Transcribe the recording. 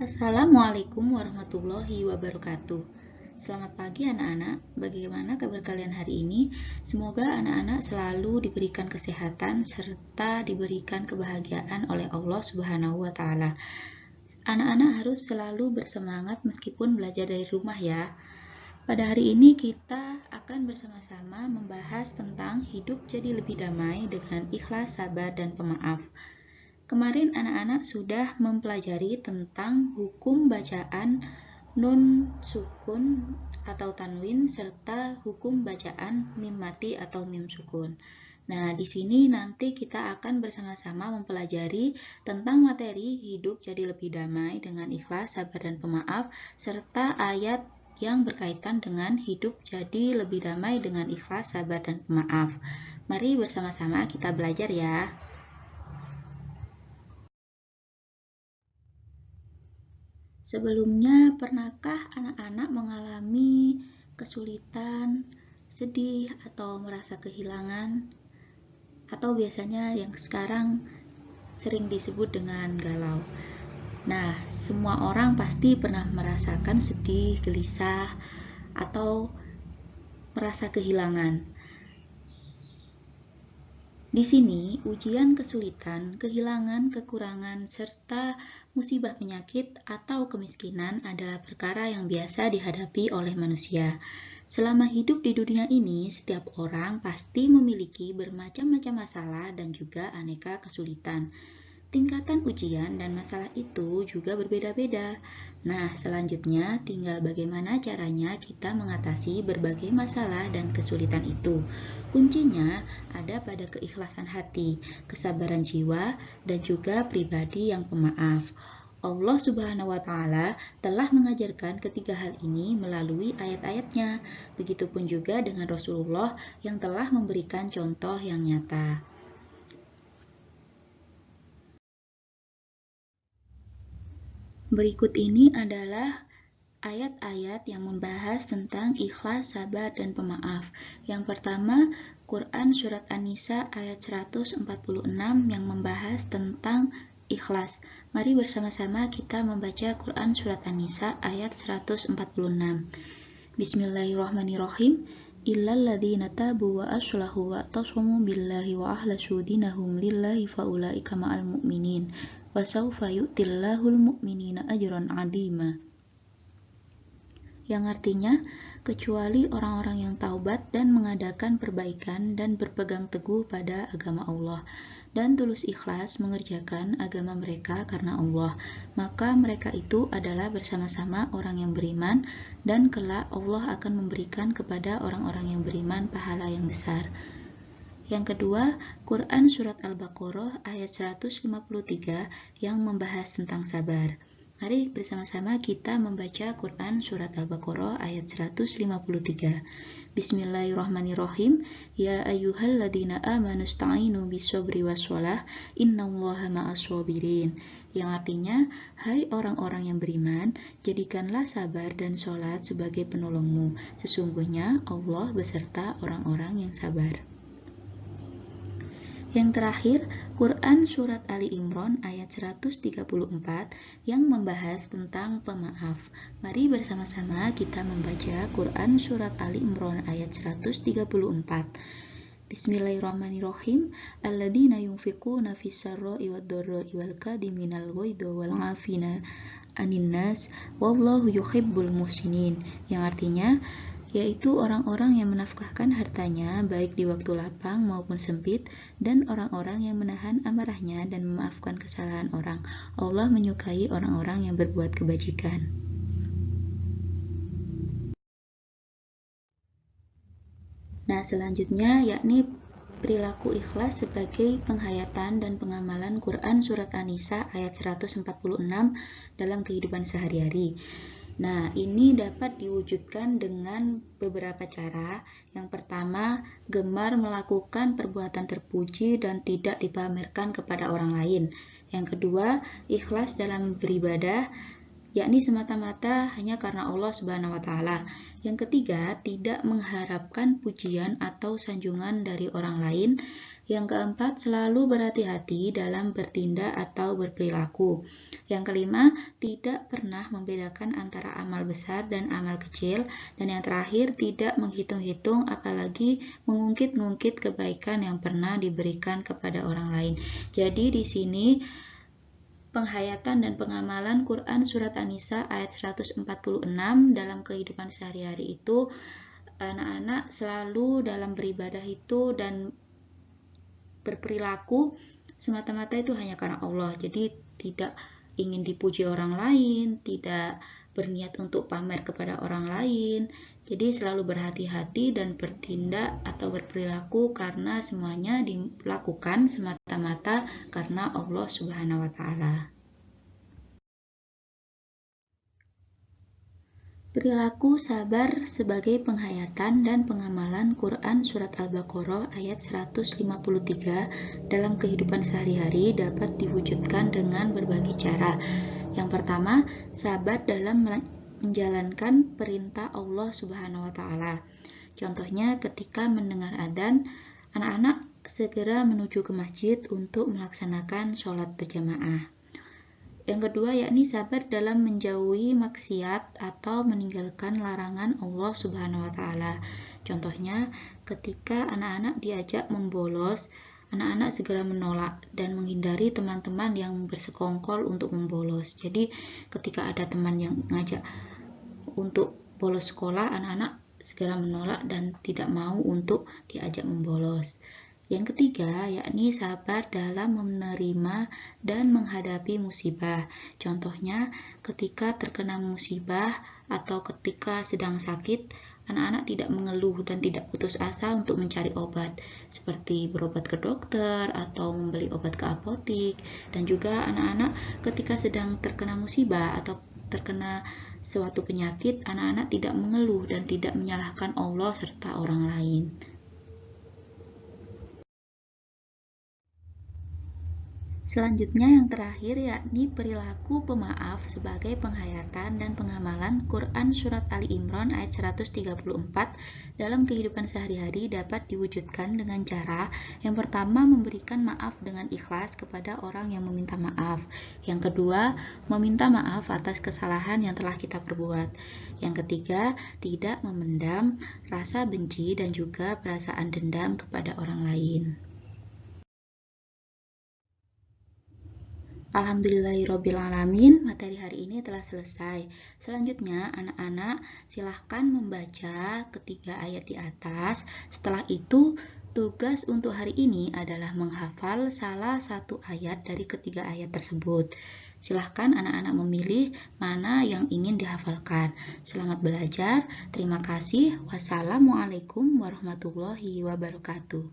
Assalamualaikum warahmatullahi wabarakatuh. Selamat pagi anak-anak. Bagaimana kabar kalian hari ini? Semoga anak-anak selalu diberikan kesehatan serta diberikan kebahagiaan oleh Allah Subhanahu wa taala. Anak-anak harus selalu bersemangat meskipun belajar dari rumah ya. Pada hari ini kita akan bersama-sama membahas tentang hidup jadi lebih damai dengan ikhlas, sabar, dan pemaaf. Kemarin anak-anak sudah mempelajari tentang hukum bacaan nun sukun atau tanwin serta hukum bacaan mim mati atau mim sukun. Nah, di sini nanti kita akan bersama-sama mempelajari tentang materi hidup jadi lebih damai dengan ikhlas, sabar, dan pemaaf serta ayat yang berkaitan dengan hidup jadi lebih damai dengan ikhlas, sabar, dan pemaaf. Mari bersama-sama kita belajar ya. Sebelumnya, pernahkah anak-anak mengalami kesulitan, sedih, atau merasa kehilangan? Atau biasanya yang sekarang sering disebut dengan galau. Nah, semua orang pasti pernah merasakan sedih, gelisah, atau merasa kehilangan. Di sini, ujian kesulitan, kehilangan, kekurangan, serta musibah penyakit atau kemiskinan adalah perkara yang biasa dihadapi oleh manusia. Selama hidup di dunia ini, setiap orang pasti memiliki bermacam-macam masalah dan juga aneka kesulitan. Tingkatan ujian dan masalah itu juga berbeda-beda. Nah, selanjutnya tinggal bagaimana caranya kita mengatasi berbagai masalah dan kesulitan itu. Kuncinya ada pada keikhlasan hati, kesabaran jiwa, dan juga pribadi yang pemaaf. Allah Subhanahu wa taala telah mengajarkan ketiga hal ini melalui ayat-ayatnya. Begitupun juga dengan Rasulullah yang telah memberikan contoh yang nyata. Berikut ini adalah ayat-ayat yang membahas tentang ikhlas, sabar, dan pemaaf. Yang pertama, Quran Surat An-Nisa ayat 146 yang membahas tentang ikhlas. Mari bersama-sama kita membaca Quran Surat An-Nisa ayat 146. Bismillahirrahmanirrahim. Illal ladzina tabu wa aslahu wa tasamu billahi wa ahlasu dinahum lillahi faulaika ma'al mu'minin wa sawfa yu'tillahul mu'minina ajran 'azima. Yang artinya, kecuali orang-orang yang taubat dan mengadakan perbaikan dan berpegang teguh pada agama Allah dan tulus ikhlas mengerjakan agama mereka karena Allah, maka mereka itu adalah bersama-sama orang yang beriman dan kelak Allah akan memberikan kepada orang-orang yang beriman pahala yang besar. Yang kedua, Quran Surat Al-Baqarah ayat 153 yang membahas tentang sabar. Mari bersama-sama kita membaca Quran Surat Al-Baqarah ayat 153. Bismillahirrahmanirrahim. Ya ayyuhalladzina amanu sta'inu bis-sabri was-shalah innallaha ma'as-sabirin. Yang artinya, hai orang-orang yang beriman, jadikanlah sabar dan sholat sebagai penolongmu. Sesungguhnya Allah beserta orang-orang yang sabar. Yang terakhir, Quran Surat Ali Imran ayat 134 yang membahas tentang pemaaf. Mari bersama-sama kita membaca Quran Surat Ali Imran ayat 134. Bismillahirrahmanirrahim. Alladzina yunfiquna fis-sarra'i wad-dharra'i wal kadhiminal ghaidha wal 'afina 'anil nas wallahu yuhibbul muhsinin. Yang artinya, yaitu orang-orang yang menafkahkan hartanya baik di waktu lapang maupun sempit dan orang-orang yang menahan amarahnya dan memaafkan kesalahan orang. Allah menyukai orang-orang yang berbuat kebajikan. Nah, selanjutnya yakni perilaku ikhlas sebagai penghayatan dan pengamalan Quran Surat An-Nisa ayat 146 dalam kehidupan sehari-hari. Nah, ini dapat diwujudkan dengan beberapa cara. Yang pertama, gemar melakukan perbuatan terpuji dan tidak dipamerkan kepada orang lain. Yang kedua, ikhlas dalam beribadah, yakni semata-mata hanya karena Allah Subhanahu wa taala. Yang ketiga, tidak mengharapkan pujian atau sanjungan dari orang lain. Yang keempat, selalu berhati-hati dalam bertindak atau berperilaku. Yang kelima, tidak pernah membedakan antara amal besar dan amal kecil. Dan yang terakhir, tidak menghitung-hitung apalagi mengungkit-ungkit kebaikan yang pernah diberikan kepada orang lain. Jadi di sini penghayatan dan pengamalan Quran Surat An-Nisa ayat 146 dalam kehidupan sehari-hari itu, anak-anak selalu dalam beribadah itu dan berperilaku semata-mata itu hanya karena Allah. Jadi tidak ingin dipuji orang lain, tidak berniat untuk pamer kepada orang lain. Jadi selalu berhati-hati dan bertindak atau berperilaku karena semuanya dilakukan semata-mata karena Allah Subhanahu wa Ta'ala. Perilaku sabar sebagai penghayatan dan pengamalan Quran Surat Al-Baqarah ayat 153 dalam kehidupan sehari-hari dapat diwujudkan dengan berbagai cara. Yang pertama, sabar dalam menjalankan perintah Allah Subhanahu wa Ta'ala. Contohnya, ketika mendengar adzan, anak-anak segera menuju ke masjid untuk melaksanakan sholat berjamaah. Yang kedua, yakni sabar dalam menjauhi maksiat atau meninggalkan larangan Allah Subhanahu wa Ta'ala. Contohnya, ketika anak-anak diajak membolos, anak-anak segera menolak dan menghindari teman-teman yang bersekongkol untuk membolos. Jadi, ketika ada teman yang ngajak untuk bolos sekolah, anak-anak segera menolak dan tidak mau untuk diajak membolos. Yang ketiga, yakni sabar dalam menerima dan menghadapi musibah. Contohnya, ketika terkena musibah atau ketika sedang sakit, anak-anak tidak mengeluh dan tidak putus asa untuk mencari obat, seperti berobat ke dokter atau membeli obat ke apotik. Dan juga anak-anak ketika sedang terkena musibah atau terkena suatu penyakit, anak-anak tidak mengeluh dan tidak menyalahkan Allah serta orang lain. Selanjutnya yang terakhir yakni perilaku pemaaf sebagai penghayatan dan pengamalan Quran Surat Ali Imran ayat 134 dalam kehidupan sehari-hari dapat diwujudkan dengan cara yang pertama, memberikan maaf dengan ikhlas kepada orang yang meminta maaf. Yang kedua, meminta maaf atas kesalahan yang telah kita perbuat. Yang ketiga, tidak memendam rasa benci dan juga perasaan dendam kepada orang lain. Alhamdulillahirrabbilalamin, materi hari ini telah selesai. Selanjutnya, anak-anak silahkan membaca ketiga ayat di atas. Setelah itu, tugas untuk hari ini adalah menghafal salah satu ayat dari ketiga ayat tersebut. Silahkan anak-anak memilih mana yang ingin dihafalkan. Selamat belajar. Terima kasih. Wassalamualaikum warahmatullahi wabarakatuh.